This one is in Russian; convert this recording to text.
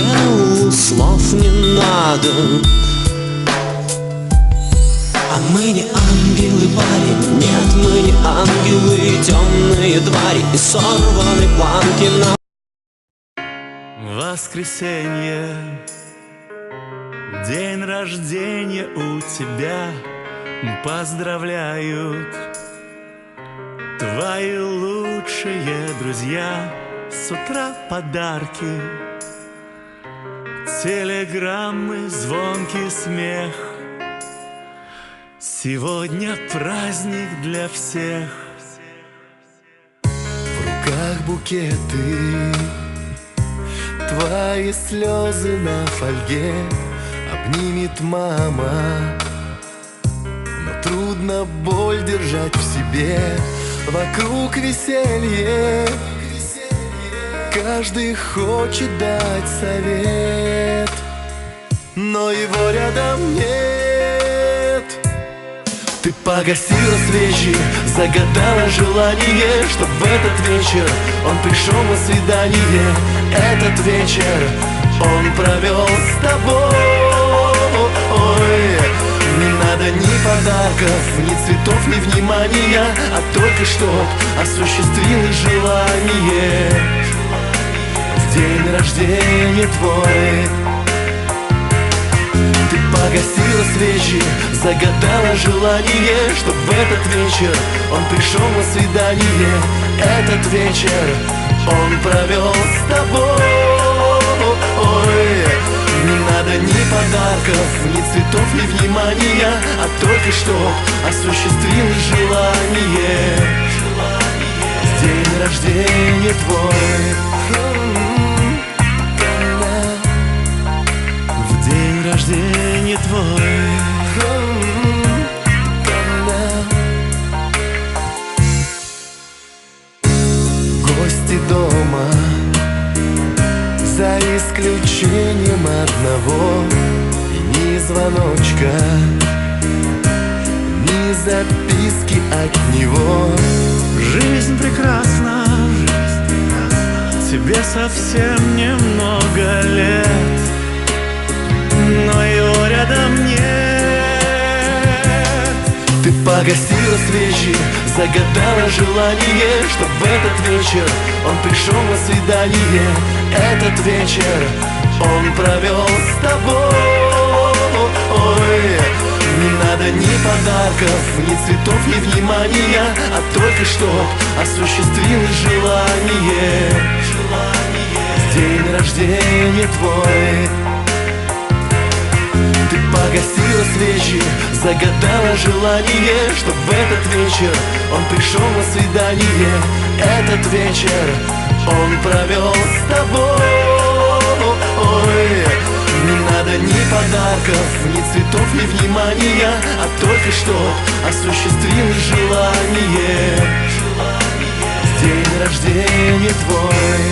ангелу слов не надо. А мы не ангелы, парень, нет, мы не ангелы, темные твари и сорваны планки на воскресенье, день рождения у тебя, поздравляют твои лучшие друзья. С утра подарки, телеграммы, звонкий смех. Сегодня праздник для всех. В руках букеты, твои слезы на фольге обнимет мама. Но трудно боль держать в себе. Вокруг веселье, каждый хочет дать совет, но его рядом нет. Ты погасила свечи, загадала желание, чтоб в этот вечер он пришел на свидание. Этот вечер он провел с тобой. Не надо ни подарков, ни цветов, ни внимания, а только чтоб осуществилось желание. В день рождения твой ты погасила свечи, загадала желание, чтоб в этот вечер он пришел на свидание. Этот вечер он провел с тобой. Не надо ни подарков, ни цветов, ни внимания, а только чтоб осуществилось желание. В день рождения твой, в день рождения твой. Гости дома, за исключением одного, и ни звоночка, ни записки от него. Жизнь прекрасна, тебе совсем немного лет, но его рядом нет. Ты погасила свечи, загадала желание, чтоб в этот вечер он пришел на свидание. Этот вечер он провел с тобой. Не надо ни подарков, ни цветов, ни внимания, а только чтоб осуществилось желание. В день рождения твой ты погасила свечи, загадала желание, чтоб в этот вечер он пришел на свидание. Этот вечер он провел с тобой. Не надо ни подарков, ни цветов, ни внимания, а только чтоб осуществилось желание. В день рождения твой.